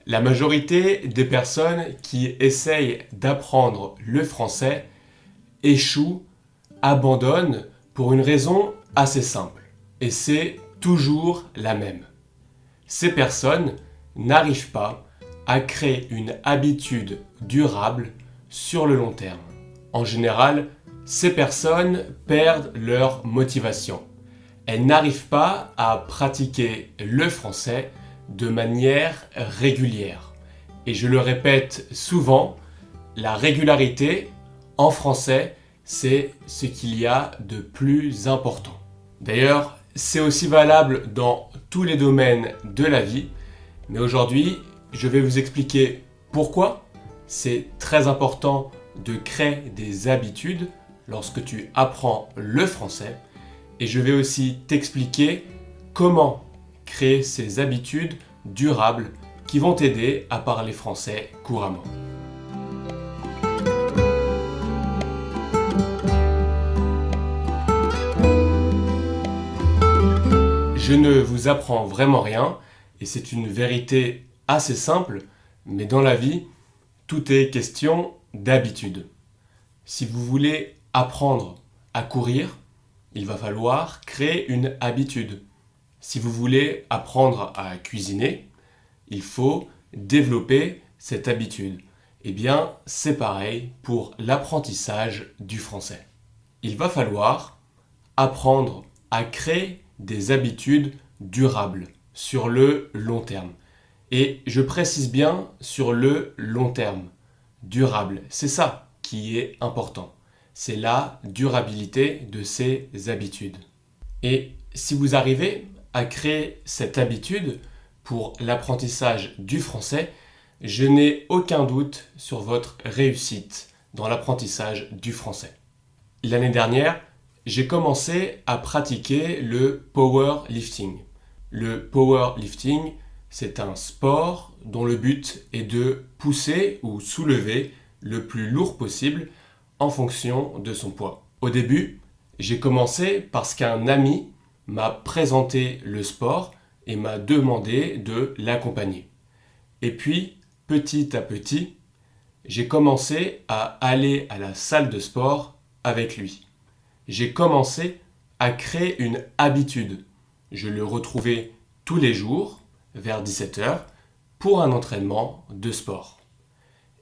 La majorité des personnes qui essayent d'apprendre le français échouent, abandonnent pour une raison assez simple. Et c'est toujours la même. Ces personnes n'arrivent pas à créer une habitude durable sur le long terme. En général, ces personnes perdent leur motivation. Elles n'arrivent pas à pratiquer le français de manière régulière. Et je le répète souvent, la régularité en français, c'est ce qu'il y a de plus important. D'ailleurs, c'est aussi valable dans tous les domaines de la vie, mais aujourd'hui, je vais vous expliquer pourquoi c'est très important de créer des habitudes lorsque tu apprends le français, et je vais aussi t'expliquer comment créer ces habitudes durables qui vont t'aider à parler français couramment. Je ne vous apprends vraiment rien, et c'est une vérité assez simple, mais dans la vie, tout est question d'habitude. Si vous voulez apprendre à courir, il va falloir créer une habitude. Si vous voulez apprendre à cuisiner, il faut développer cette habitude. Eh bien, c'est pareil pour l'apprentissage du français. Il va falloir apprendre à créer des habitudes durables sur le long terme. Et je précise bien sur le long terme. Durable, c'est ça qui est important. C'est la durabilité de ces habitudes. Et si vous arrivez à créer cette habitude pour l'apprentissage du français, je n'ai aucun doute sur votre réussite dans l'apprentissage du français. L'année dernière, j'ai commencé à pratiquer le powerlifting. Le powerlifting, c'est un sport dont le but est de pousser ou soulever le plus lourd possible en fonction de son poids. Au début, j'ai commencé parce qu'un ami m'a présenté le sport et m'a demandé de l'accompagner. Et puis, petit à petit, j'ai commencé à aller à la salle de sport avec lui. J'ai commencé à créer une habitude. Je le retrouvais tous les jours vers 17h pour un entraînement de sport.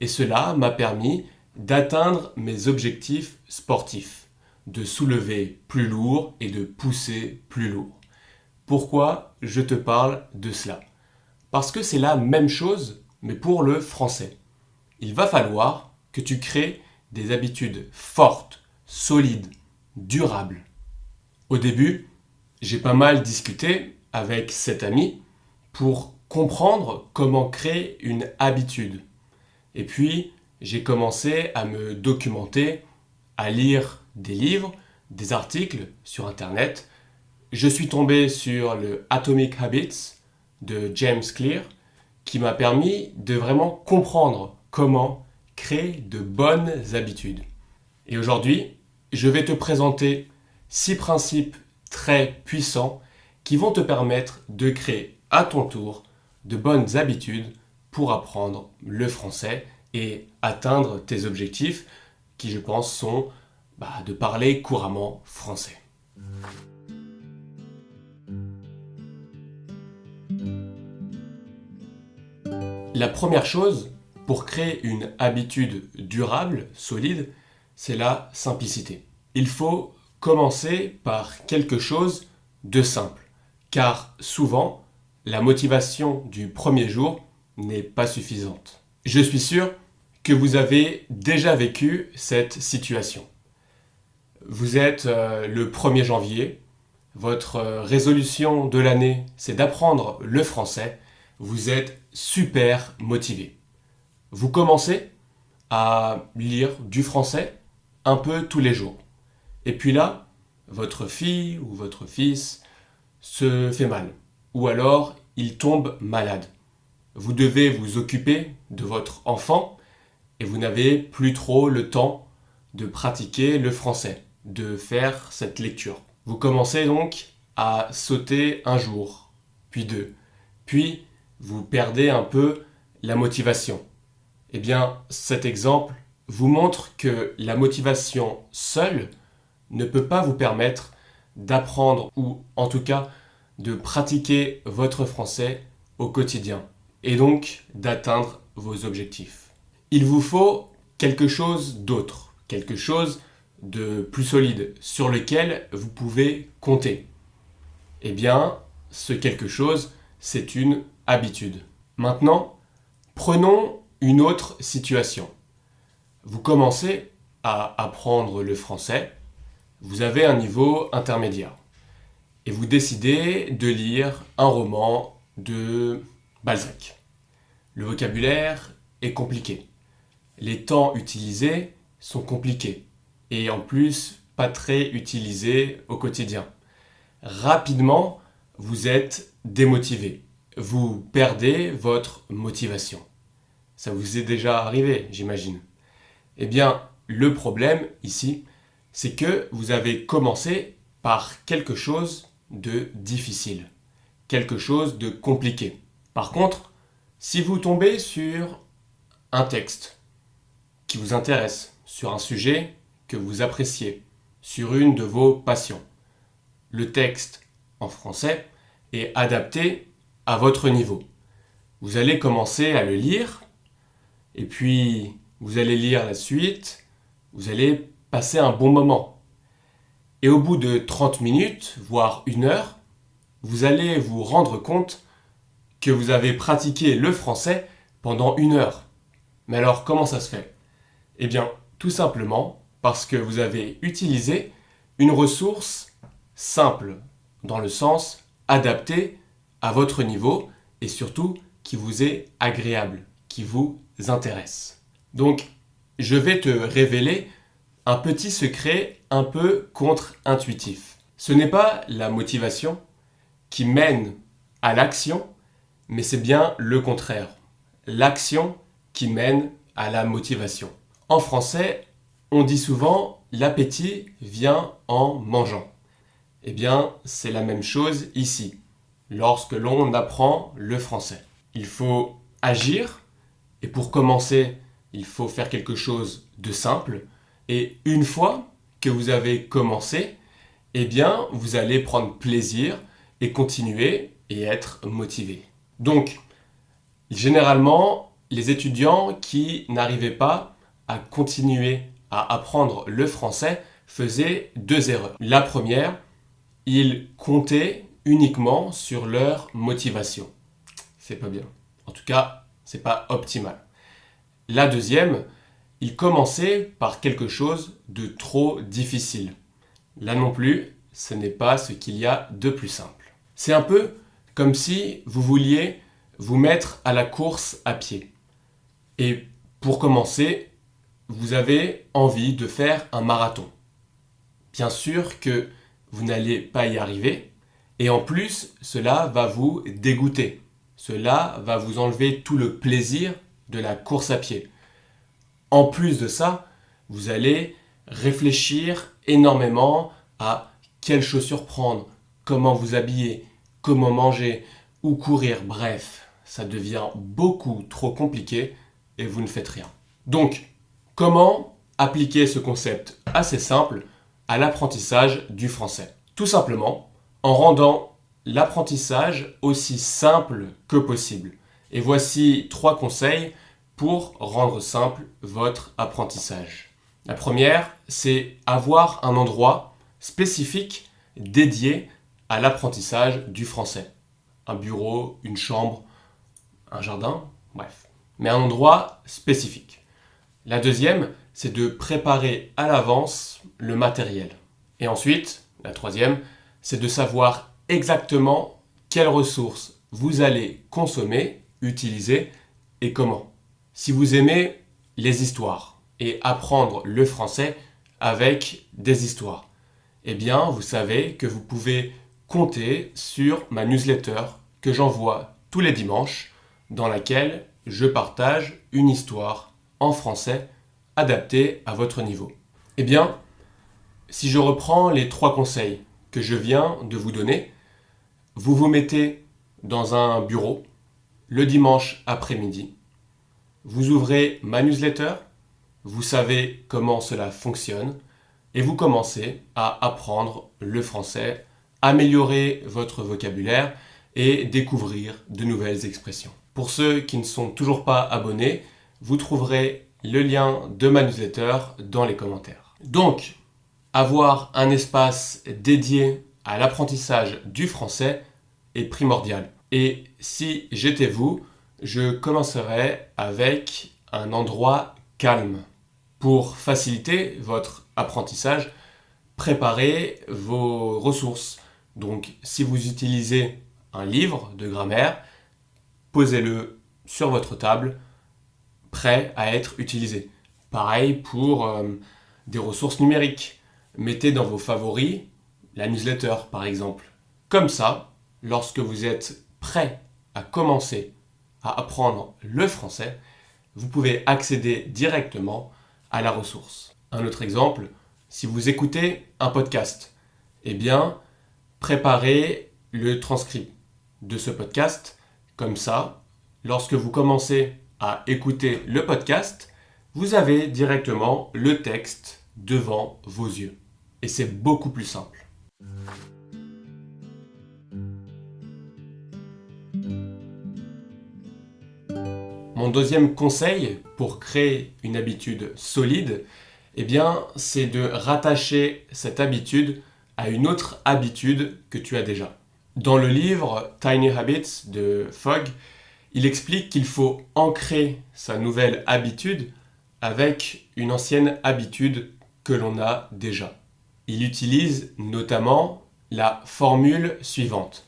Et cela m'a permis d'atteindre mes objectifs sportifs, de soulever plus lourd et de pousser plus lourd. Pourquoi je te parle de cela ? Parce que c'est la même chose, mais pour le français. Il va falloir que tu crées des habitudes fortes, solides, durables. Au début, j'ai pas mal discuté avec cet ami pour comprendre comment créer une habitude. Et puis, j'ai commencé à me documenter, à lire des livres, des articles sur Internet. Je suis tombé sur le Atomic Habits de James Clear qui m'a permis de vraiment comprendre comment créer de bonnes habitudes. Et aujourd'hui, je vais te présenter 6 principes très puissants qui vont te permettre de créer à ton tour de bonnes habitudes pour apprendre le français et atteindre tes objectifs qui, je pense, sont de parler couramment français. La première chose pour créer une habitude durable, solide, c'est la simplicité. Il faut commencer par quelque chose de simple, car souvent, la motivation du premier jour n'est pas suffisante. Je suis sûr que vous avez déjà vécu cette situation. Vous êtes le 1er janvier, votre résolution de l'année, c'est d'apprendre le français, vous êtes super motivé. Vous commencez à lire du français un peu tous les jours. Et puis là, votre fille ou votre fils se fait mal, ou alors il tombe malade. Vous devez vous occuper de votre enfant et vous n'avez plus trop le temps de pratiquer le français, de faire cette lecture. Vous commencez donc à sauter un jour, puis deux, puis vous perdez un peu la motivation? Eh bien, cet exemple vous montre que la motivation seule ne peut pas vous permettre d'apprendre ou en tout cas de pratiquer votre français au quotidien et donc d'atteindre vos objectifs. Il vous faut quelque chose d'autre, quelque chose de plus solide sur lequel vous pouvez compter. Eh bien, ce quelque chose, c'est une habitude. Maintenant, prenons une autre situation. Vous commencez à apprendre le français, vous avez un niveau intermédiaire et vous décidez de lire un roman de Balzac. Le vocabulaire est compliqué. Les temps utilisés sont compliqués et en plus pas très utilisés au quotidien. Rapidement, vous êtes démotivé. Vous perdez votre motivation. Ça vous est déjà arrivé, j'imagine. Eh bien, le problème ici, c'est que vous avez commencé par quelque chose de difficile, quelque chose de compliqué. Par contre, si vous tombez sur un texte qui vous intéresse, sur un sujet que vous appréciez, sur une de vos passions, le texte en français est adapté à votre niveau. Vous allez commencer à le lire, et puis vous allez lire la suite, vous allez passer un bon moment. Et au bout de 30 minutes, voire 1 heure, vous allez vous rendre compte que vous avez pratiqué le français pendant 1 heure. Mais alors, comment ça se fait? Eh bien, tout simplement parce que vous avez utilisé une ressource simple, dans le sens adapté à votre niveau et surtout qui vous est agréable, qui vous intéresse. Donc, je vais te révéler un petit secret un peu contre-intuitif. Ce n'est pas la motivation qui mène à l'action, mais c'est bien le contraire. L'action qui mène à la motivation. En français, on dit souvent « l'appétit vient en mangeant ». Eh bien, c'est la même chose ici, lorsque l'on apprend le français. Il faut agir, et pour commencer, il faut faire quelque chose de simple. Et une fois que vous avez commencé, eh bien, vous allez prendre plaisir et continuer et être motivé. Donc, généralement, les étudiants qui n'arrivaient pas à continuer à apprendre le français faisaient 2 erreurs. La première, ils comptaient uniquement sur leur motivation. C'est pas bien. En tout cas, c'est pas optimal. La deuxième, ils commençaient par quelque chose de trop difficile. Là non plus, ce n'est pas ce qu'il y a de plus simple. C'est un peu comme si vous vouliez vous mettre à la course à pied. Et pour commencer, vous avez envie de faire un marathon. Bien sûr que vous n'allez pas y arriver, et en plus, cela va vous dégoûter. Cela va vous enlever tout le plaisir de la course à pied. En plus de ça, vous allez réfléchir énormément à quelles chaussures prendre, comment vous habiller, comment manger, où courir, bref, ça devient beaucoup trop compliqué et vous ne faites rien. Donc, comment appliquer ce concept assez simple à l'apprentissage du français? Tout simplement en rendant l'apprentissage aussi simple que possible. Et voici 3 conseils pour rendre simple votre apprentissage. La première, c'est avoir un endroit spécifique dédié à l'apprentissage du français. Un bureau, une chambre, un jardin, bref. Mais un endroit spécifique. La deuxième, c'est de préparer à l'avance le matériel. Et ensuite, la troisième, c'est de savoir exactement quelles ressources vous allez consommer, utiliser et comment. Si vous aimez les histoires et apprendre le français avec des histoires, eh bien, vous savez que vous pouvez compter sur ma newsletter que j'envoie tous les dimanches, dans laquelle je partage une histoire en français adaptée à votre niveau. Eh bien, si je reprends les 3 conseils que je viens de vous donner, vous vous mettez dans un bureau le dimanche après-midi, Vous ouvrez ma newsletter, vous savez comment cela fonctionne et vous commencez à apprendre le français, améliorer votre vocabulaire et découvrir de nouvelles expressions. Pour ceux qui ne sont toujours pas abonnés, vous trouverez le lien de ma newsletter dans les commentaires. Donc, avoir un espace dédié à l'apprentissage du français est primordial. Et si j'étais vous, je commencerais avec un endroit calme. Pour faciliter votre apprentissage, préparez vos ressources. Donc, si vous utilisez un livre de grammaire, posez-le sur votre table, prêt à être utilisé. Pareil pour des ressources numériques. Mettez dans vos favoris la newsletter, par exemple. Comme ça, lorsque vous êtes prêt à commencer à apprendre le français, vous pouvez accéder directement à la ressource. Un autre exemple, si vous écoutez un podcast, eh bien, préparez le transcript de ce podcast. Comme ça, lorsque vous commencez à écouter le podcast, vous avez directement le texte devant vos yeux. Et c'est beaucoup plus simple. Mon deuxième conseil pour créer une habitude solide, eh bien, c'est de rattacher cette habitude à une autre habitude que tu as déjà. Dans le livre Tiny Habits de Fogg, il explique qu'il faut ancrer sa nouvelle habitude avec une ancienne habitude que l'on a déjà. Il utilise notamment la formule suivante.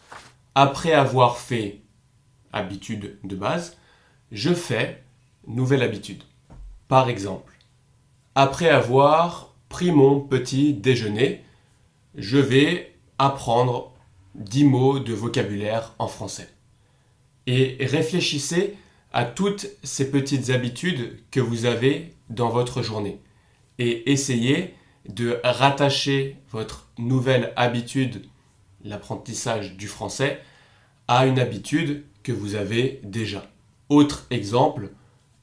Après avoir fait habitude de base, je fais nouvelle habitude. Par exemple, après avoir pris mon petit déjeuner, je vais apprendre 10 mots de vocabulaire en français. Et réfléchissez à toutes ces petites habitudes que vous avez dans votre journée. Et essayez de rattacher votre nouvelle habitude, l'apprentissage du français, à une habitude que vous avez déjà. Autre exemple,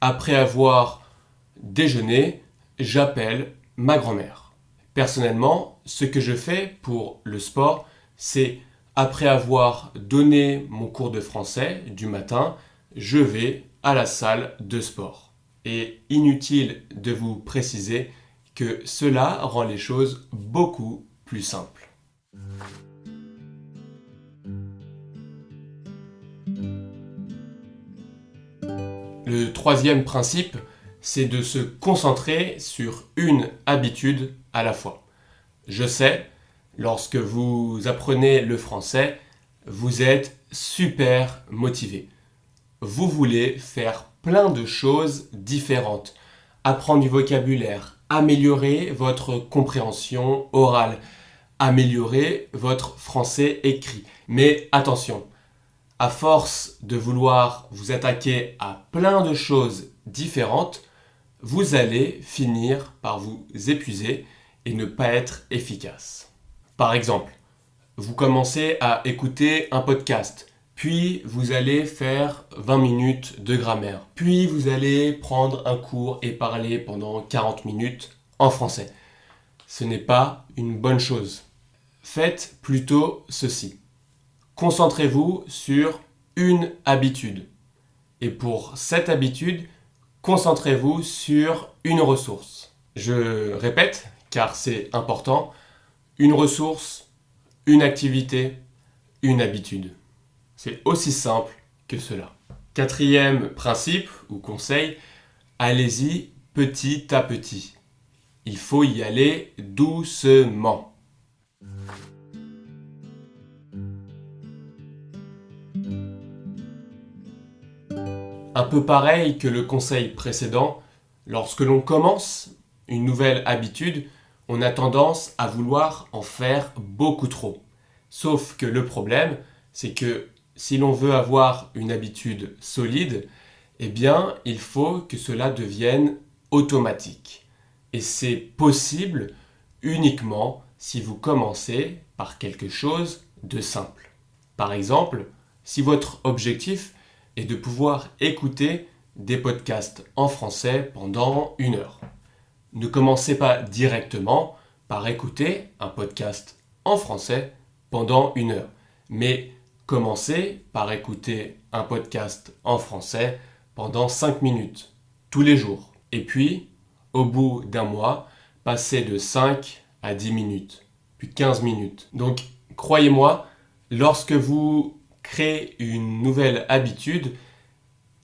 après avoir déjeuné, j'appelle ma grand-mère. Personnellement, ce que je fais pour le sport, c'est après avoir donné mon cours de français du matin, je vais à la salle de sport. Et inutile de vous préciser que cela rend les choses beaucoup plus simples. Le troisième principe, c'est de se concentrer sur une habitude à la fois. Je sais, lorsque vous apprenez le français, vous êtes super motivé. Vous voulez faire plein de choses différentes. Apprendre du vocabulaire, améliorer votre compréhension orale, améliorer votre français écrit. Mais attention, à force de vouloir vous attaquer à plein de choses différentes, vous allez finir par vous épuiser et ne pas être efficace. Par exemple, vous commencez à écouter un podcast, puis vous allez faire 20 minutes de grammaire, puis vous allez prendre un cours et parler pendant 40 minutes en français. Ce n'est pas une bonne chose. Faites plutôt ceci. Concentrez-vous sur une habitude. Et pour cette habitude, concentrez-vous sur une ressource. Je répète, car c'est important, une ressource, une activité, une habitude. C'est aussi simple que cela. Quatrième principe ou conseil, allez-y petit à petit. Il faut y aller doucement. Un peu pareil que le conseil précédent, lorsque l'on commence une nouvelle habitude, on a tendance à vouloir en faire beaucoup trop. Sauf que le problème, c'est que si l'on veut avoir une habitude solide, eh bien, il faut que cela devienne automatique. Et c'est possible uniquement si vous commencez par quelque chose de simple. Par exemple, si votre objectif est de pouvoir écouter des podcasts en français pendant 1 heure. Ne commencez pas directement par écouter un podcast en français pendant 1 heure, mais commencez par écouter un podcast en français pendant 5 minutes, tous les jours. Et puis, au bout d'un mois, passez de 5 à 10 minutes, puis 15 minutes. Donc, croyez-moi, lorsque vous créez une nouvelle habitude,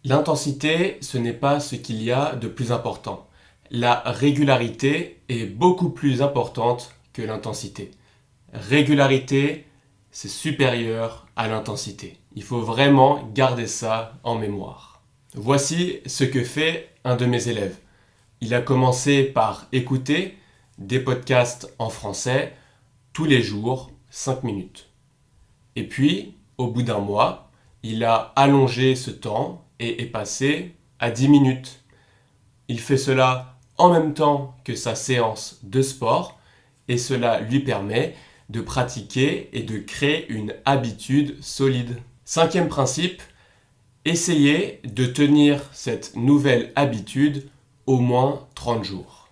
l'intensité, ce n'est pas ce qu'il y a de plus important. La régularité est beaucoup plus importante que l'intensité. Régularité, c'est supérieur à l'intensité. Il faut vraiment garder ça en mémoire. Voici ce que fait un de mes élèves. Il a commencé par écouter des podcasts en français tous les jours, 5 minutes. Et puis, au bout d'un mois, il a allongé ce temps et est passé à 10 minutes. Il fait cela en même temps que sa séance de sport et cela lui permet de pratiquer et de créer une habitude solide. 5e principe, essayez de tenir cette nouvelle habitude au moins 30 jours.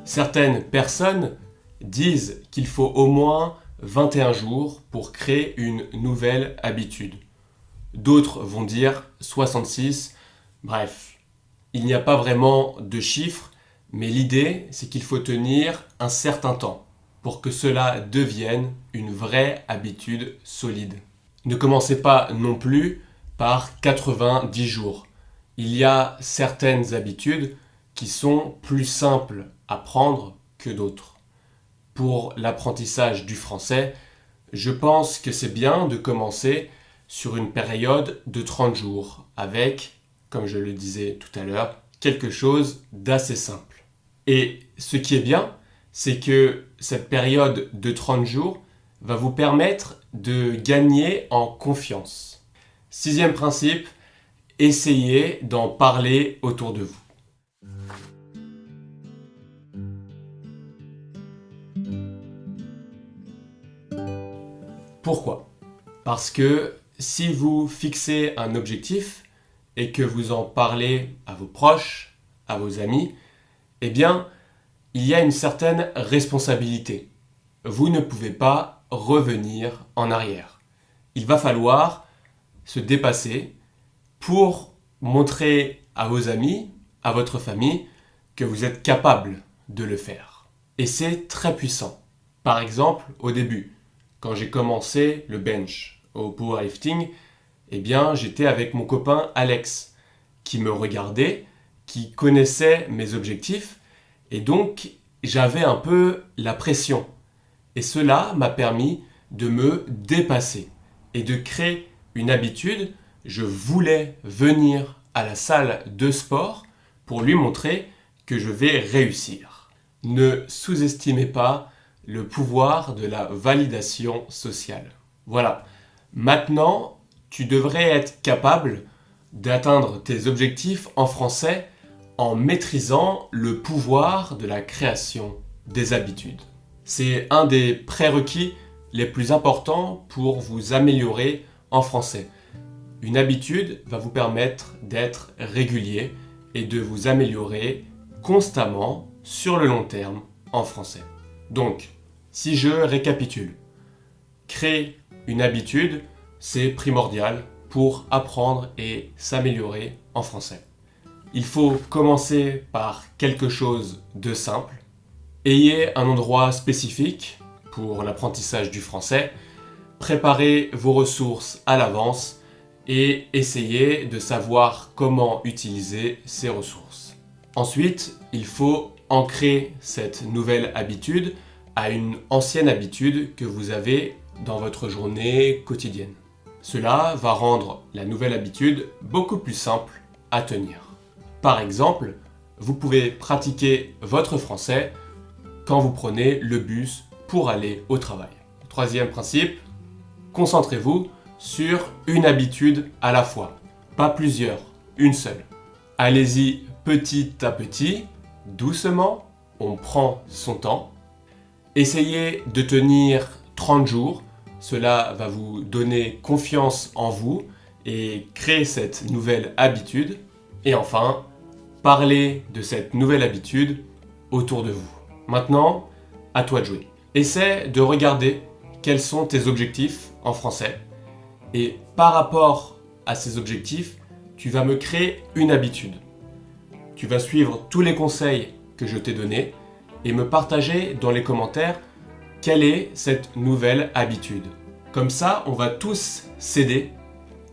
Certaines personnes disent qu'il faut au moins 21 jours pour créer une nouvelle habitude. D'autres vont dire 66. Bref, il n'y a pas vraiment de chiffre, mais l'idée, c'est qu'il faut tenir un certain temps pour que cela devienne une vraie habitude solide. Ne commencez pas non plus par 90 jours. Il y a certaines habitudes qui sont plus simples à prendre que d'autres. Pour l'apprentissage du français, je pense que c'est bien de commencer sur une période de 30 jours avec, comme je le disais tout à l'heure, quelque chose d'assez simple. Et ce qui est bien, c'est que cette période de 30 jours va vous permettre de gagner en confiance. 6e principe, essayez d'en parler autour de vous. Pourquoi ? Parce que si vous fixez un objectif et que vous en parlez à vos proches, à vos amis, eh bien, il y a une certaine responsabilité. Vous ne pouvez pas revenir en arrière. Il va falloir se dépasser pour montrer à vos amis, à votre famille, que vous êtes capable de le faire. Et c'est très puissant. Par exemple, au début, quand j'ai commencé le bench au powerlifting, eh bien, j'étais avec mon copain Alex, qui me regardait, qui connaissait mes objectifs, et donc j'avais un peu la pression. Et cela m'a permis de me dépasser et de créer une habitude. Je voulais venir à la salle de sport pour lui montrer que je vais réussir. Ne sous-estimez pas le pouvoir de la validation sociale. Voilà. Maintenant, tu devrais être capable d'atteindre tes objectifs en français en maîtrisant le pouvoir de la création des habitudes. C'est un des prérequis les plus importants pour vous améliorer en français. Une habitude va vous permettre d'être régulier et de vous améliorer constamment sur le long terme en français. Donc, si je récapitule, créer une habitude, c'est primordial pour apprendre et s'améliorer en français. Il faut commencer par quelque chose de simple. Ayez un endroit spécifique pour l'apprentissage du français. Préparez vos ressources à l'avance et essayez de savoir comment utiliser ces ressources. Ensuite, il faut ancrer cette nouvelle habitude à une ancienne habitude que vous avez dans votre journée quotidienne. Cela va rendre la nouvelle habitude beaucoup plus simple à tenir. Par exemple, vous pouvez pratiquer votre français quand vous prenez le bus pour aller au travail. 3e principe, concentrez-vous sur une habitude à la fois, pas plusieurs, une seule. Allez-y petit à petit, doucement, on prend son temps. Essayez de tenir 30 jours. Cela va vous donner confiance en vous et créer cette nouvelle habitude. Et enfin, parlez de cette nouvelle habitude autour de vous. Maintenant, à toi de jouer. Essaie de regarder quels sont tes objectifs en français. Et par rapport à ces objectifs, tu vas me créer une habitude. Tu vas suivre tous les conseils que je t'ai donnés et me partager dans les commentaires quelle est cette nouvelle habitude. Comme ça, on va tous s'aider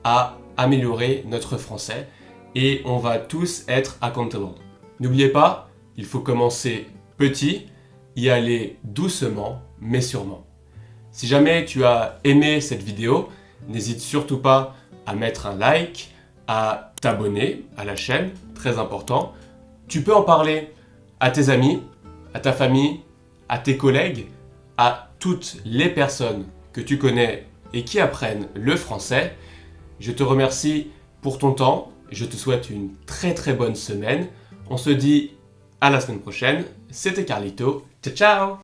à améliorer notre français et on va tous être accountable. N'oubliez pas, il faut commencer petit, y aller doucement mais sûrement. Si jamais tu as aimé cette vidéo, n'hésite surtout pas à mettre un like, à t'abonner à la chaîne, très important. Tu peux en parler à tes amis, à ta famille, à tes collègues, à toutes les personnes que tu connais et qui apprennent le français. Je te remercie pour ton temps, je te souhaite une très bonne semaine. On se dit à la semaine prochaine. C'était Carlito, ciao ciao!